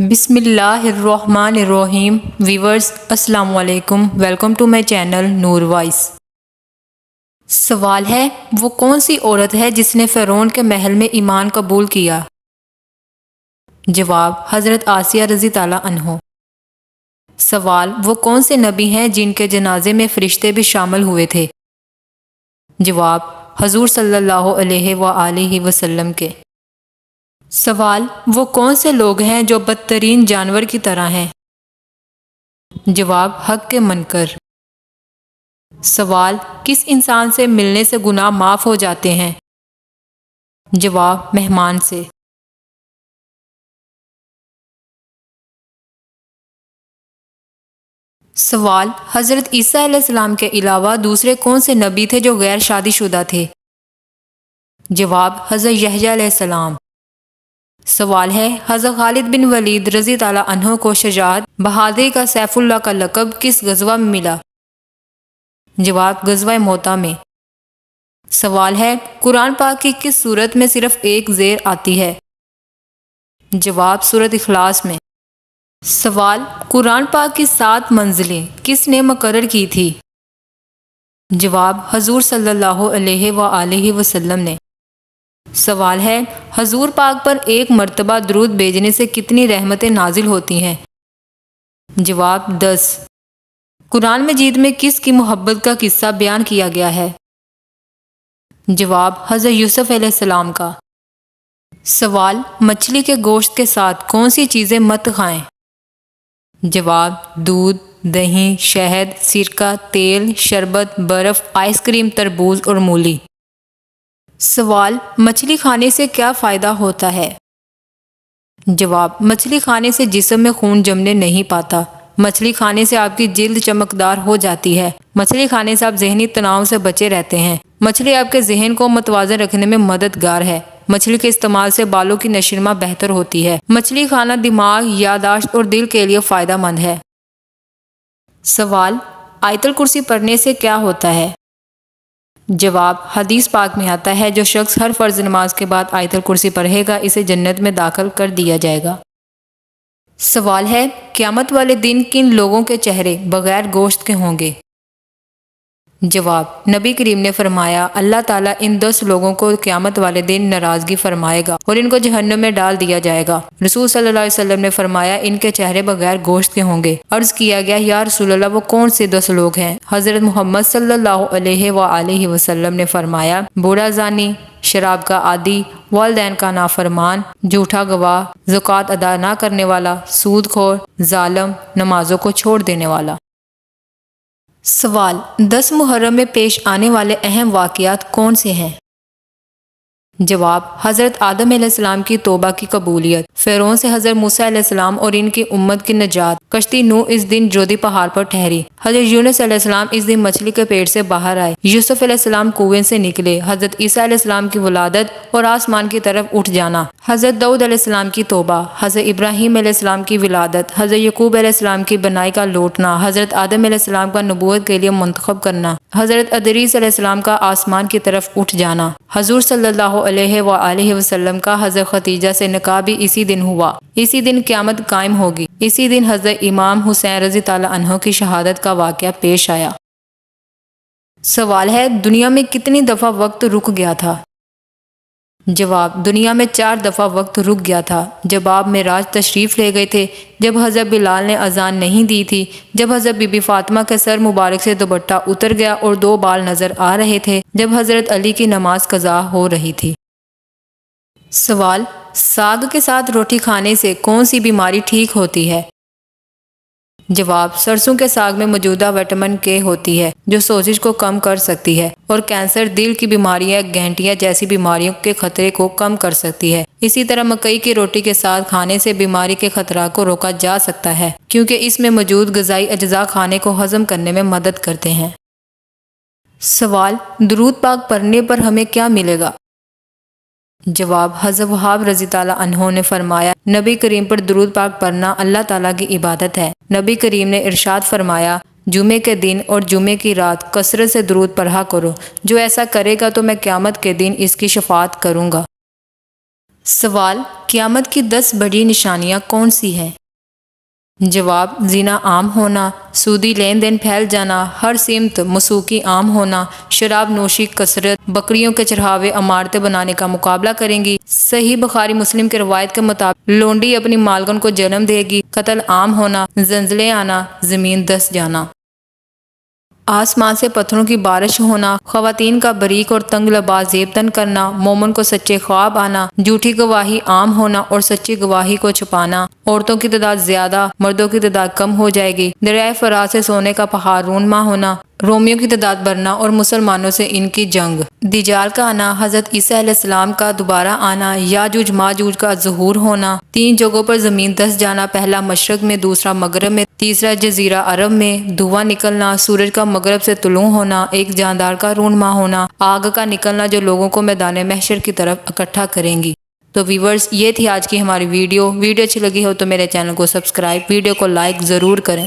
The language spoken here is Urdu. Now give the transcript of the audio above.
بسم اللہ الرحمن الرحیم ویورز السلام علیکم، welcome to my channel Noor Voice. سوال ہے، وہ کون سی عورت ہے جس نے فرعون کے محل میں ایمان قبول کیا؟ جواب، حضرت آسیہ رضی تعالیٰ عنہ۔ سوال، وہ کون سے نبی ہیں جن کے جنازے میں فرشتے بھی شامل ہوئے تھے؟ جواب، حضور صلی اللہ علیہ وآلہ وسلم کے۔ سوال، وہ کون سے لوگ ہیں جو بدترین جانور کی طرح ہیں؟ جواب، حق کے منکر۔ سوال، کس انسان سے ملنے سے گناہ معاف ہو جاتے ہیں؟ جواب، مہمان سے۔ سوال، حضرت عیسیٰ علیہ السلام کے علاوہ دوسرے کون سے نبی تھے جو غیر شادی شدہ تھے؟ جواب، حضرت یحییٰ علیہ السلام۔ سوال ہے، حضرت خالد بن ولید رضی تعالیٰ عنہ کو شجاعت، بہادری کا سیف اللہ کا لقب کس غزوہ میں ملا؟ جواب، غزوہ موطا میں۔ سوال ہے، قرآن پاک کی کس سورت میں صرف ایک زیر آتی ہے؟ جواب، سورۃ اخلاص میں۔ سوال، قرآن پاک کی 7 منزلیں کس نے مقرر کی تھی؟ جواب، حضور صلی اللہ علیہ وآلہ وسلم نے۔ سوال ہے، حضور پاک پر ایک مرتبہ درود بھیجنے سے کتنی رحمتیں نازل ہوتی ہیں؟ جواب، 10۔ قرآن مجید میں کس کی محبت کا قصہ بیان کیا گیا ہے؟ جواب، حضرت یوسف علیہ السلام کا۔ سوال، مچھلی کے گوشت کے ساتھ کون سی چیزیں مت کھائیں؟ جواب، دودھ، دہی، شہد، سرکہ، تیل، شربت، برف، آئس کریم، تربوز اور مولی۔ سوال، مچھلی کھانے سے کیا فائدہ ہوتا ہے؟ جواب، مچھلی کھانے سے جسم میں خون جمنے نہیں پاتا۔ مچھلی کھانے سے آپ کی جلد چمکدار ہو جاتی ہے۔ مچھلی کھانے سے آپ ذہنی تناؤ سے بچے رہتے ہیں۔ مچھلی آپ کے ذہن کو متوازن رکھنے میں مددگار ہے۔ مچھلی کے استعمال سے بالوں کی نشوونما بہتر ہوتی ہے۔ مچھلی کھانا دماغ، یادداشت اور دل کے لیے فائدہ مند ہے۔ سوال، آیت الکرسی پڑھنے سے کیا ہوتا ہے؟ جواب، حدیث پاک میں آتا ہے، جو شخص ہر فرض نماز کے بعد آیت الکرسی پڑھے گا اسے جنت میں داخل کر دیا جائے گا۔ سوال ہے، قیامت والے دن کن لوگوں کے چہرے بغیر گوشت کے ہوں گے؟ جواب، نبی کریم نے فرمایا، اللہ تعالیٰ ان 10 لوگوں کو قیامت والے دن ناراضگی فرمائے گا اور ان کو جہنم میں ڈال دیا جائے گا۔ رسول صلی اللہ علیہ وسلم نے فرمایا، ان کے چہرے بغیر گوشت کے ہوں گے۔ عرض کیا گیا، یا رسول اللہ، وہ کون سے 10 لوگ ہیں؟ حضرت محمد صلی اللہ علیہ وآلہ وسلم نے فرمایا، بوڑھا زانی، شراب کا عادی، والدین کا نافرمان، جھوٹا گواہ، زکوٰۃ ادا نہ کرنے والا، سود خور، ظالم، نمازوں کو چھوڑ دینے والا۔ سوال، 10 محرم میں پیش آنے والے اہم واقعات کون سے ہیں؟ جواب، حضرت آدم علیہ السلام کی توبہ کی قبولیت، فرعون سے حضرت موسیٰ علیہ السلام اور ان کی امت کی نجات، کشتی نوح اس دن جودی پہاڑ پر ٹھہری، حضرت یونس علیہ السلام اس دن مچھلی کے پیٹ سے باہر آئے، یوسف علیہ السلام کنویں سے نکلے، حضرت عیسیٰ علیہ السلام کی ولادت اور آسمان کی طرف اٹھ جانا، حضرت داؤد علیہ السلام کی توبہ، حضرت ابراہیم علیہ السلام کی ولادت، حضرت یعقوب علیہ السلام کی بنائی کا لوٹنا، حضرت آدم علیہ السلام کا نبوت کے لیے منتخب کرنا، حضرت ادریس علیہ السلام کا آسمان کی طرف اٹھ جانا، حضور صلی اللہ علیہ وآلہ وسلم کا حضرت خدیجہ سے نکاح بھی اسی دن ہوا، اسی دن قیامت قائم ہوگی، اسی دن حضرت امام حسین رضی تعالیٰ عنہ کی شہادت کا واقعہ پیش آیا۔ سوال ہے، دنیا میں کتنی دفعہ وقت رک گیا تھا؟ جواب، دنیا میں 4 دفعہ وقت رک گیا تھا۔ جب آپ معراج تشریف لے گئے تھے، جب حضرت بلال نے اذان نہیں دی تھی، جب حضرت بی بی فاطمہ کے سر مبارک سے دوپٹہ اتر گیا اور 2 بال نظر آ رہے تھے، جب حضرت علی کی نماز قضا ہو رہی تھی۔ سوال، ساگ کے ساتھ روٹی کھانے سے کون سی بیماری ٹھیک ہوتی ہے؟ جواب، سرسوں کے ساگ میں موجودہ وٹامن کے ہوتی ہے، جو سوزش کو کم کر سکتی ہے اور کینسر، دل کی بیماریاں، گینٹیاں جیسی بیماریوں کے خطرے کو کم کر سکتی ہے۔ اسی طرح مکئی کی روٹی کے ساتھ کھانے سے بیماری کے خطرات کو روکا جا سکتا ہے، کیونکہ اس میں موجود غذائی اجزاء کھانے کو ہضم کرنے میں مدد کرتے ہیں۔ سوال، درود پاک پڑھنے پر ہمیں کیا ملے گا؟ جواب، حضرت وہاب رضی تعالیٰ عنہ نے فرمایا، نبی کریم پر درود پاک پڑھنا اللہ تعالیٰ کی عبادت ہے۔ نبی کریم نے ارشاد فرمایا، جمعے کے دن اور جمعے کی رات کثرت سے درود پڑھا کرو، جو ایسا کرے گا تو میں قیامت کے دن اس کی شفاعت کروں گا۔ سوال، قیامت کی 10 بڑی نشانیاں کون سی ہیں؟ جواب، زنا عام ہونا، سودی لین دین پھیل جانا، ہر سمت موسیقی عام ہونا، شراب نوشی کثرت، بکریوں کے چرھاوے عمارتیں بنانے کا مقابلہ کریں گی، صحیح بخاری مسلم کے روایت کے مطابق لونڈی اپنی مالکن کو جنم دے گی، قتل عام ہونا، زلزلے آنا، زمین دھس جانا، آسمان سے پتھروں کی بارش ہونا، خواتین کا باریک اور تنگ لباس زیب تن کرنا، مومن کو سچے خواب آنا، جھوٹی گواہی عام ہونا اور سچی گواہی کو چھپانا، عورتوں کی تعداد زیادہ، مردوں کی تعداد کم ہو جائے گی، دریائے فرات سے سونے کا پہاڑ رونما ہونا، رومیوں کی تعداد بڑھنا اور مسلمانوں سے ان کی جنگ، دجال کا آنا، حضرت عیسیٰ علیہ السلام کا دوبارہ آنا، یاجوج ماجوج کا ظہور ہونا، 3 جگہوں پر زمین دھس جانا، پہلا مشرق میں، دوسرا مغرب میں، تیسرا جزیرہ عرب میں، دھواں نکلنا، سورج کا مغرب سے طلوع ہونا، ایک جاندار کا رونما ہونا، آگ کا نکلنا جو لوگوں کو میدان محشر کی طرف اکٹھا کریں گی۔ تو ویورز، یہ تھی آج کی ہماری ویڈیو اچھی لگی ہو تو میرے چینل کو سبسکرائب، ویڈیو کو لائک ضرور کریں۔